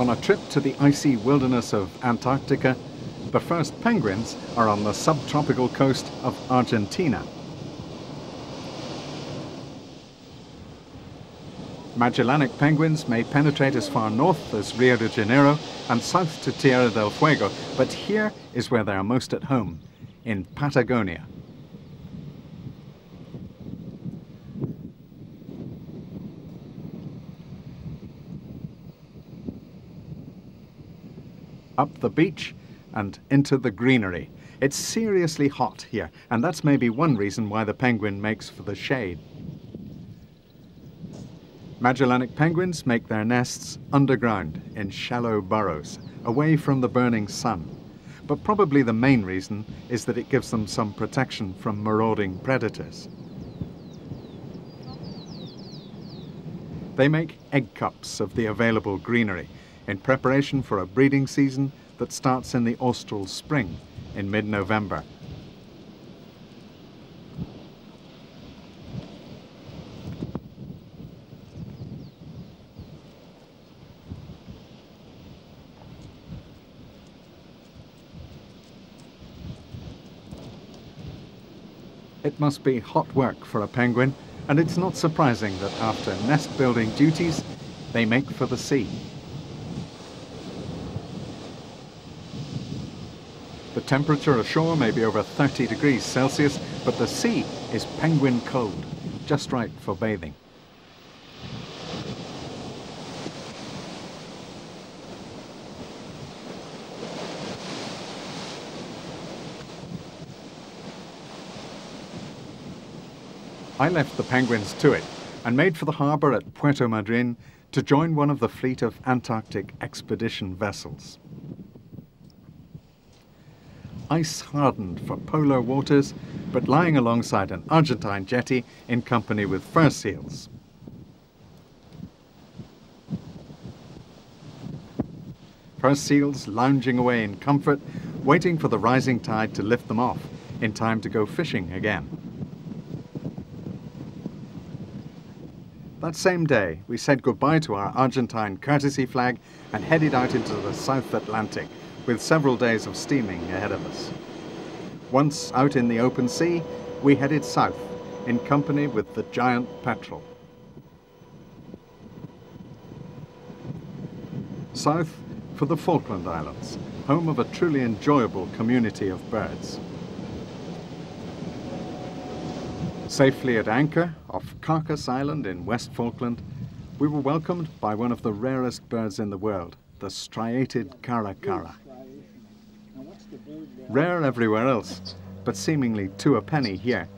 On a trip to the icy wilderness of Antarctica, the first penguins are on the subtropical coast of Argentina. Magellanic penguins may penetrate as far north as Rio de Janeiro and south to Tierra del Fuego, but here is where they are most at home, in Patagonia. Up the beach and into the greenery. It's seriously hot here, and that's maybe one reason why the penguin makes for the shade. Magellanic penguins make their nests underground in shallow burrows, away from the burning sun. But probably the main reason is that it gives them some protection from marauding predators. They make egg cups of the available greenery in preparation for a breeding season that starts in the austral spring in mid-November. It must be hot work for a penguin, and it's not surprising that after nest-building duties, they make for the sea. The temperature ashore may be over 30 degrees Celsius, but the sea is penguin cold, just right for bathing. I left the penguins to it and made for the harbour at Puerto Madryn to join one of the fleet of Antarctic expedition vessels. Ice hardened for polar waters, but lying alongside an Argentine jetty in company with fur seals. Fur seals lounging away in comfort, waiting for the rising tide to lift them off in time to go fishing again. That same day, we said goodbye to our Argentine courtesy flag and headed out into the South Atlantic, with several days of steaming ahead of us. Once out in the open sea, we headed south, in company with the giant petrel. South for the Falkland Islands, home of a truly enjoyable community of birds. Safely at anchor off Carcass Island in West Falkland, we were welcomed by one of the rarest birds in the world, the striated caracara. Rare everywhere else, but seemingly 2 a penny here.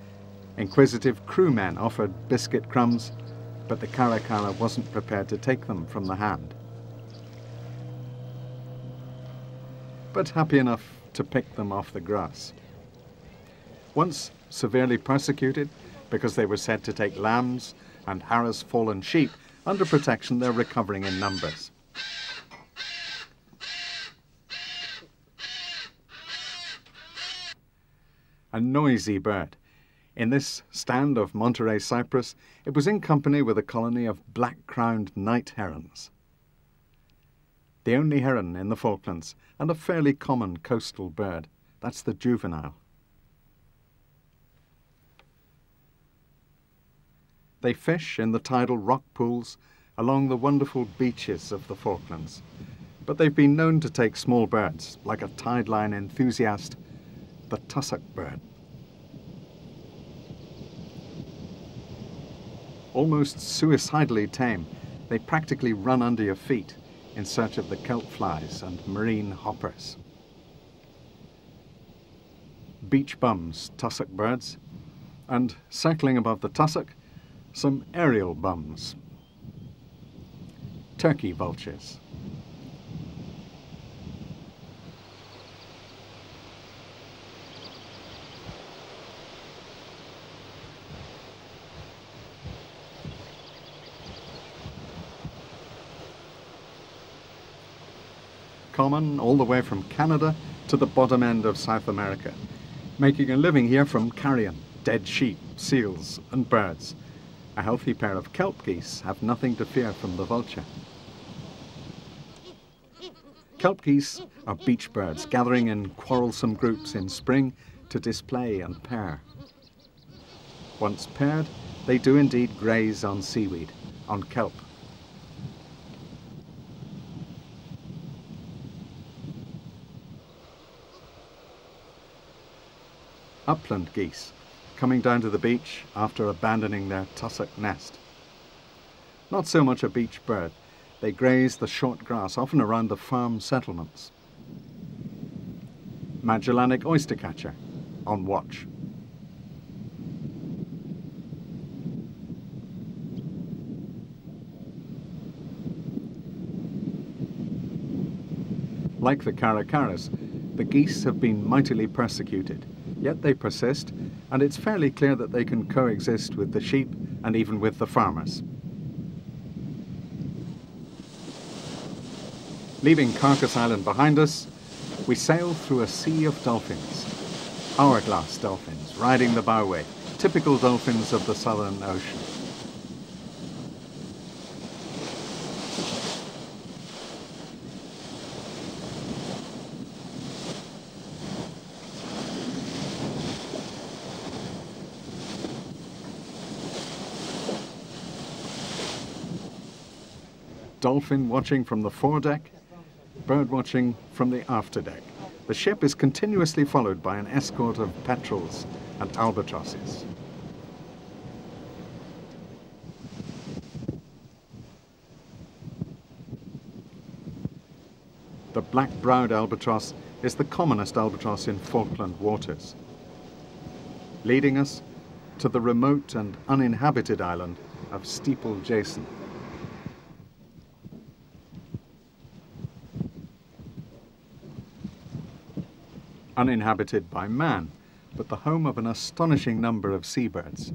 Inquisitive crewmen offered biscuit crumbs, but the caracara wasn't prepared to take them from the hand. But happy enough to pick them off the grass. Once severely persecuted because they were said to take lambs and harass fallen sheep, under protection they're recovering in numbers. A noisy bird. In this stand of Monterey cypress, it was in company with a colony of black-crowned night herons. The only heron in the Falklands, and a fairly common coastal bird. That's the juvenile. They fish in the tidal rock pools along the wonderful beaches of the Falklands, but they've been known to take small birds, like a tideline enthusiast, the tussock bird. Almost suicidally tame, they practically run under your feet in search of the kelp flies and marine hoppers. Beach bums, tussock birds, and circling above the tussock, some aerial bums, turkey vultures. Common all the way from Canada to the bottom end of South America, making a living here from carrion, dead sheep, seals and birds. A healthy pair of kelp geese have nothing to fear from the vulture. Kelp geese are beach birds gathering in quarrelsome groups in spring to display and pair. Once paired, they do indeed graze on seaweed, on kelp. Upland geese, coming down to the beach after abandoning their tussock nest. Not so much a beach bird, they graze the short grass, often around the farm settlements. Magellanic oystercatcher, on watch. Like the caracaras, the geese have been mightily persecuted, yet they persist, and it's fairly clear that they can coexist with the sheep and even with the farmers. Leaving Carcass Island behind us, we sail through a sea of dolphins. Hourglass dolphins riding the bowway, typical dolphins of the Southern Ocean. Dolphin watching from the foredeck, bird watching from the afterdeck. The ship is continuously followed by an escort of petrels and albatrosses. The black-browed albatross is the commonest albatross in Falkland waters, leading us to the remote and uninhabited island of Steeple Jason. Uninhabited by man, but the home of an astonishing number of seabirds,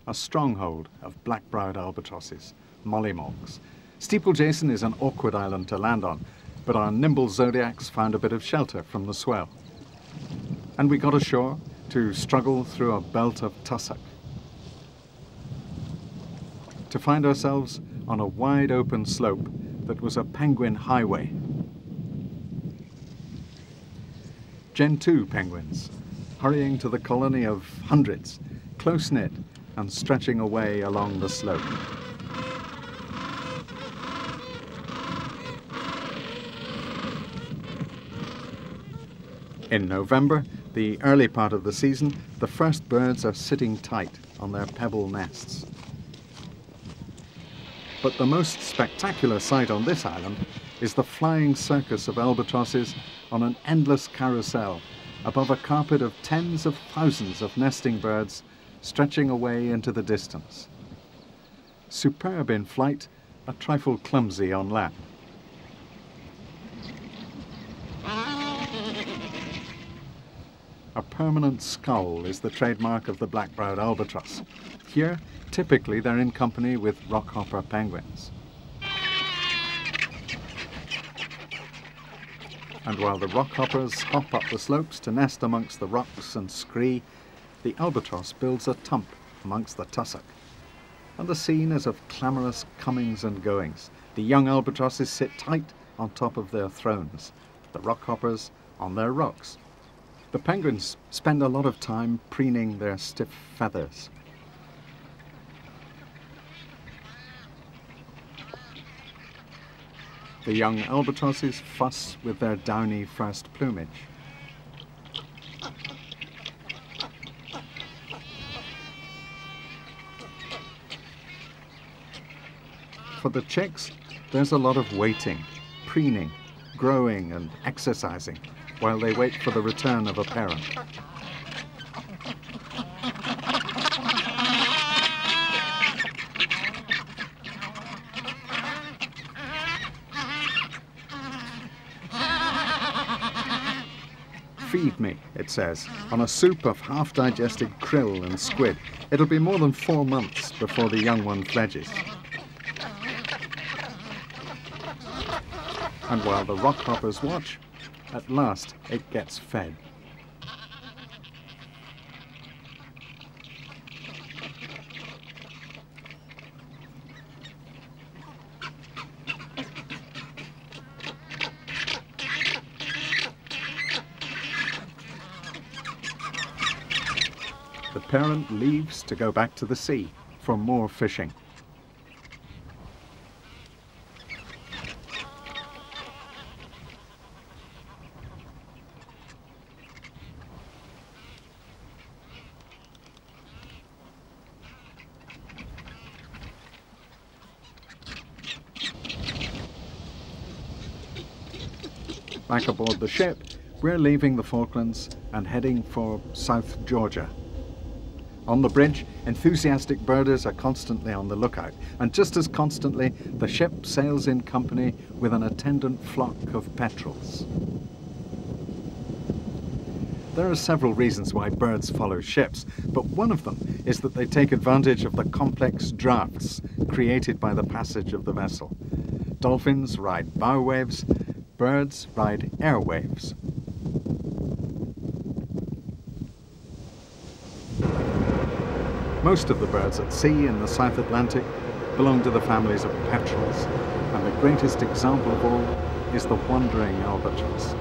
a stronghold of black-browed albatrosses, mollymogs. Steeple Jason is an awkward island to land on, but our nimble zodiacs found a bit of shelter from the swell. And we got ashore to struggle through a belt of tussock, to find ourselves on a wide open slope that was a penguin highway. Gen 2 penguins, hurrying to the colony of hundreds, close-knit and stretching away along the slope. In November, the early part of the season, the first birds are sitting tight on their pebble nests. But the most spectacular sight on this island is the flying circus of albatrosses on an endless carousel above a carpet of tens of thousands of nesting birds stretching away into the distance. Superb in flight, a trifle clumsy on land. A permanent skull is the trademark of the black-browed albatross. Here, typically they're in company with rockhopper penguins. And while the rockhoppers hop up the slopes to nest amongst the rocks and scree, the albatross builds a tump amongst the tussock. And the scene is of clamorous comings and goings. The young albatrosses sit tight on top of their thrones, the rockhoppers on their rocks. The penguins spend a lot of time preening their stiff feathers. The young albatrosses fuss with their downy first plumage. For the chicks, there's a lot of waiting, preening, growing and exercising while they wait for the return of a parent. Feed me, it says, on a soup of half-digested krill and squid. It'll be more than 4 months before the young one fledges. And while the rockhoppers watch, at last it gets fed. the parent leaves to go back to the sea for more fishing. Back aboard the ship, we're leaving the Falklands and heading for South Georgia. On the bridge, enthusiastic birders are constantly on the lookout, and just as constantly, the ship sails in company with an attendant flock of petrels. There are several reasons why birds follow ships, but one of them is that they take advantage of the complex drafts created by the passage of the vessel. Dolphins ride bow waves, birds ride air waves. Most of the birds at sea in the South Atlantic belong to the families of petrels, and the greatest example of all is the wandering albatross.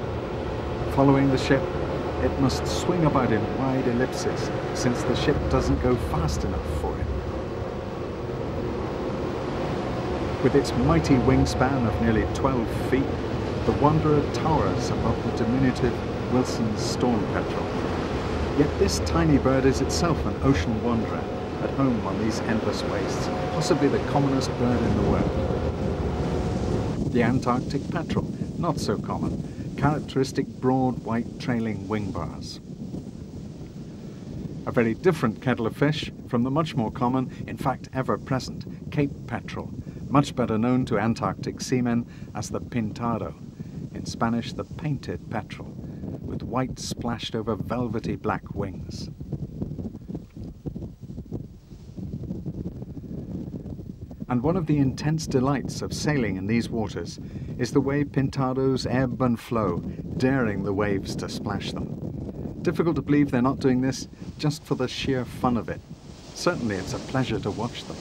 Following the ship, it must swing about in wide ellipses, since the ship doesn't go fast enough for it. With its mighty wingspan of nearly 12 feet, the wanderer towers above the diminutive Wilson's storm petrel. Yet this tiny bird is itself an ocean wanderer, at home on these endless wastes, possibly the commonest bird in the world. The Antarctic petrel, not so common, characteristic broad white trailing wing bars. A very different kettle of fish from the much more common, in fact ever-present, Cape petrel, much better known to Antarctic seamen as the pintado, in Spanish the painted petrel, with white splashed over velvety black wings. And one of the intense delights of sailing in these waters is the way pintados ebb and flow, daring the waves to splash them. Difficult to believe they're not doing this just for the sheer fun of it. Certainly it's a pleasure to watch them.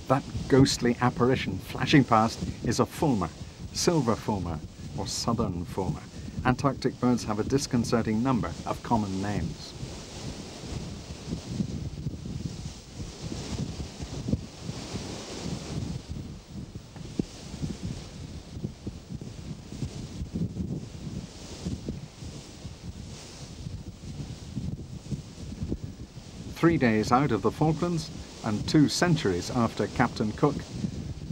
That ghostly apparition flashing past is a fulmar, silver fulmar, or southern fulmar. Antarctic birds have a disconcerting number of common names. Three days out of the Falklands, and 2 centuries after Captain Cook,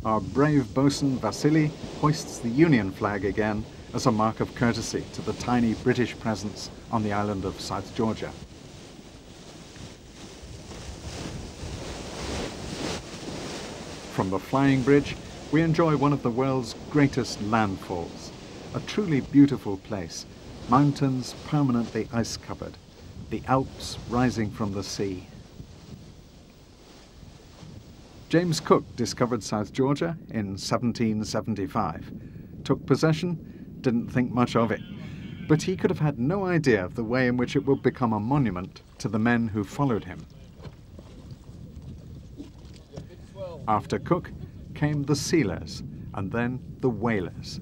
our brave boatswain Vasily hoists the Union flag again as a mark of courtesy to the tiny British presence on the island of South Georgia. From the flying bridge, we enjoy one of the world's greatest landfalls, a truly beautiful place, mountains permanently ice-covered, the Alps rising from the sea. James Cook discovered South Georgia in 1775, took possession, didn't think much of it, but he could have had no idea of the way in which it would become a monument to the men who followed him. After Cook came the sealers, and then the whalers.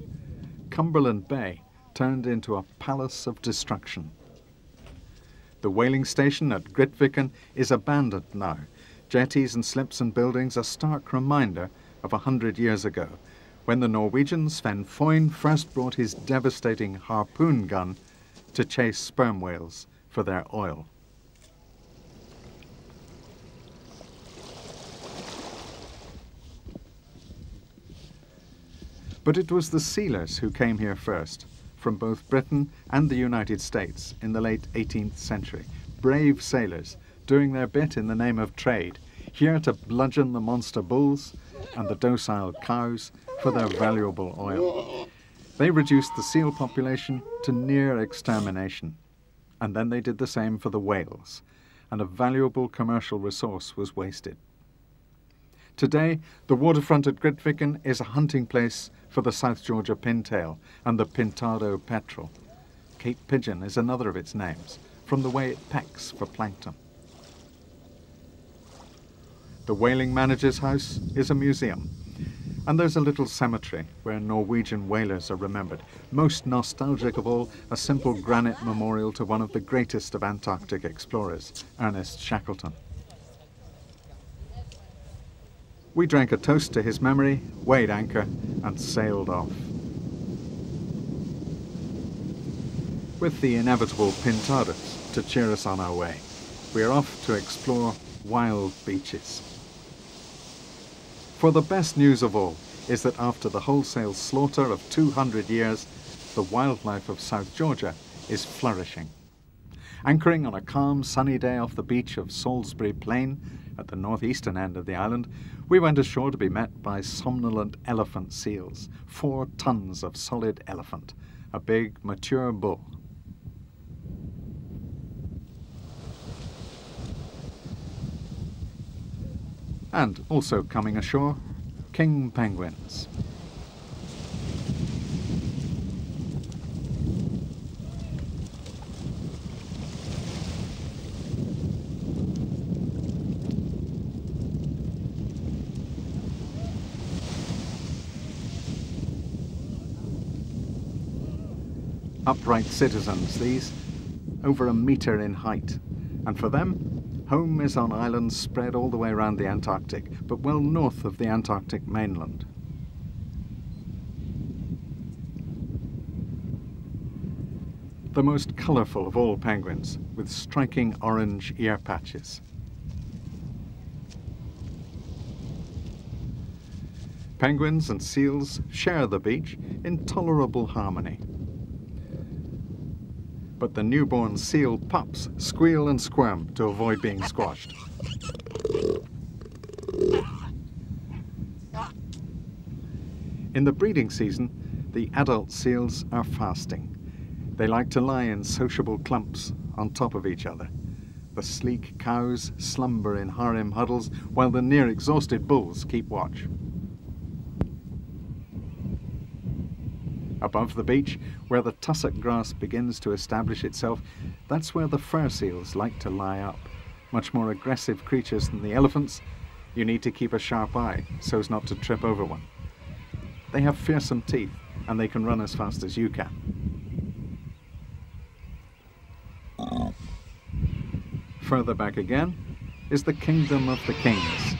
Cumberland Bay turned into a palace of destruction. The whaling station at Grytviken is abandoned now. Jetties and slips and buildings a stark reminder of 100 years ago, when the Norwegian Sven Foyn first brought his devastating harpoon gun to chase sperm whales for their oil. But it was the sealers who came here first, from both Britain and the United States in the late 18th century. Brave sailors doing their bit in the name of trade, here to bludgeon the monster bulls and the docile cows for their valuable oil. They reduced the seal population to near extermination, and then they did the same for the whales, and a valuable commercial resource was wasted. Today, the waterfront at Grytviken is a hunting place for the South Georgia pintail and the pintado petrel. Cape pigeon is another of its names, from the way it pecks for plankton. The whaling manager's house is a museum, and there's a little cemetery where Norwegian whalers are remembered. Most nostalgic of all, a simple granite memorial to one of the greatest of Antarctic explorers, Ernest Shackleton. We drank a toast to his memory, weighed anchor, and sailed off. With the inevitable pintadas to cheer us on our way, we are off to explore wild beaches. For the best news of all is that after the wholesale slaughter of 200 years, the wildlife of South Georgia is flourishing. Anchoring on a calm, sunny day off the beach of Salisbury Plain, at the northeastern end of the island, we went ashore to be met by somnolent elephant seals, 4 tons of solid elephant, a big, mature bull. And also coming ashore, king penguins. Upright citizens, these, over a metre in height, and for them, home is on islands spread all the way around the Antarctic, but well north of the Antarctic mainland. The most colourful of all penguins, with striking orange ear patches. Penguins and seals share the beach in tolerable harmony. But the newborn seal pups squeal and squirm to avoid being squashed. In the breeding season, the adult seals are fasting. They like to lie in sociable clumps on top of each other. The sleek cows slumber in harem huddles, while the near-exhausted bulls keep watch. Above the beach, where the tussock grass begins to establish itself, that's where the fur seals like to lie up. Much more aggressive creatures than the elephants, you need to keep a sharp eye so as not to trip over one. They have fearsome teeth, and they can run as fast as you can. Further back again is the kingdom of the kings.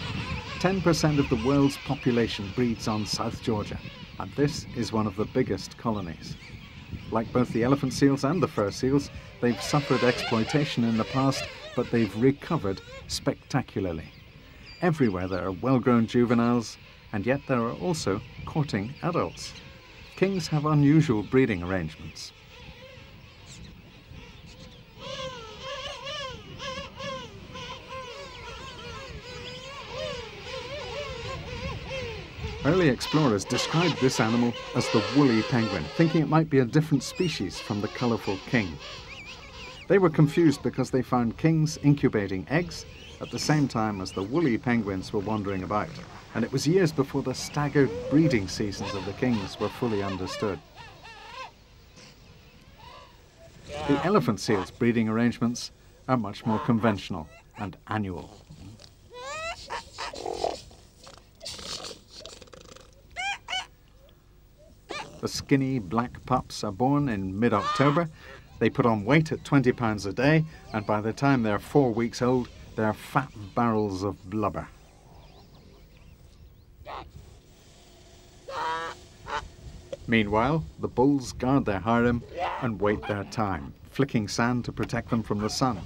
10% of the world's population breeds on South Georgia, and this is one of the biggest colonies. Like both the elephant seals and the fur seals, they've suffered exploitation in the past, but they've recovered spectacularly. Everywhere there are well-grown juveniles, and yet there are also courting adults. Kings have unusual breeding arrangements. Early explorers described this animal as the woolly penguin, thinking it might be a different species from the colourful king. They were confused because they found kings incubating eggs at the same time as the woolly penguins were wandering about, and it was years before the staggered breeding seasons of the kings were fully understood. The elephant seal's breeding arrangements are much more conventional and annual. The skinny black pups are born in mid-October. They put on weight at 20 pounds a day, and by the time they're 4 weeks old, they're fat barrels of blubber. Meanwhile, the bulls guard their harem and wait their time, flicking sand to protect them from the sun.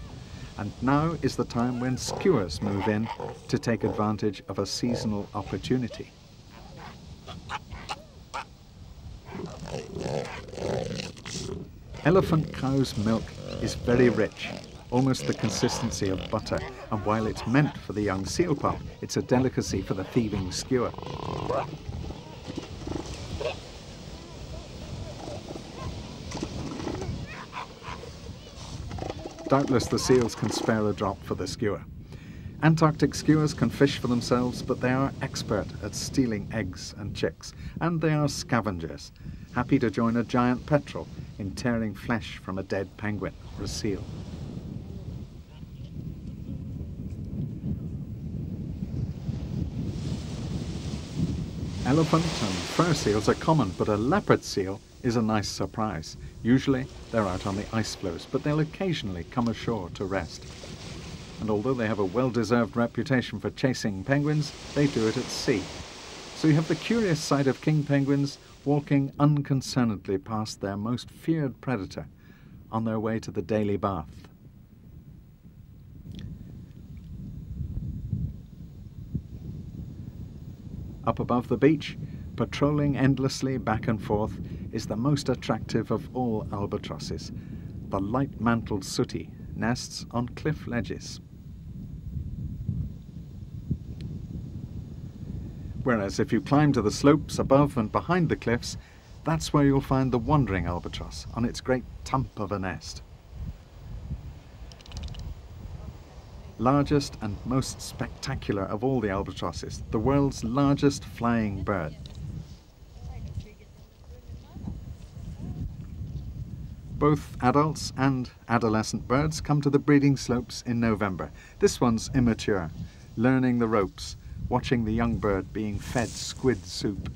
And now is the time when skuas move in to take advantage of a seasonal opportunity. Elephant cow's milk is very rich, almost the consistency of butter, and while it's meant for the young seal pup, it's a delicacy for the thieving skua. Doubtless the seals can spare a drop for the skua. Antarctic skuas can fish for themselves, but they are expert at stealing eggs and chicks, and they are scavengers, happy to join a giant petrel in in tearing flesh from a dead penguin or a seal. Elephant and fur seals are common, but a leopard seal is a nice surprise. Usually they're out on the ice floes, but they'll occasionally come ashore to rest. And although they have a well-deserved reputation for chasing penguins, they do it at sea. So you have the curious sight of king penguins walking unconcernedly past their most feared predator on their way to the daily bath. Up above the beach, patrolling endlessly back and forth, is the most attractive of all albatrosses. The light-mantled sooty nests on cliff ledges. Whereas if you climb to the slopes above and behind the cliffs, that's where you'll find the wandering albatross on its great tump of a nest. Largest and most spectacular of all the albatrosses, the world's largest flying bird. Both adults and adolescent birds come to the breeding slopes in November. This one's immature, learning the ropes, watching the young bird being fed squid soup.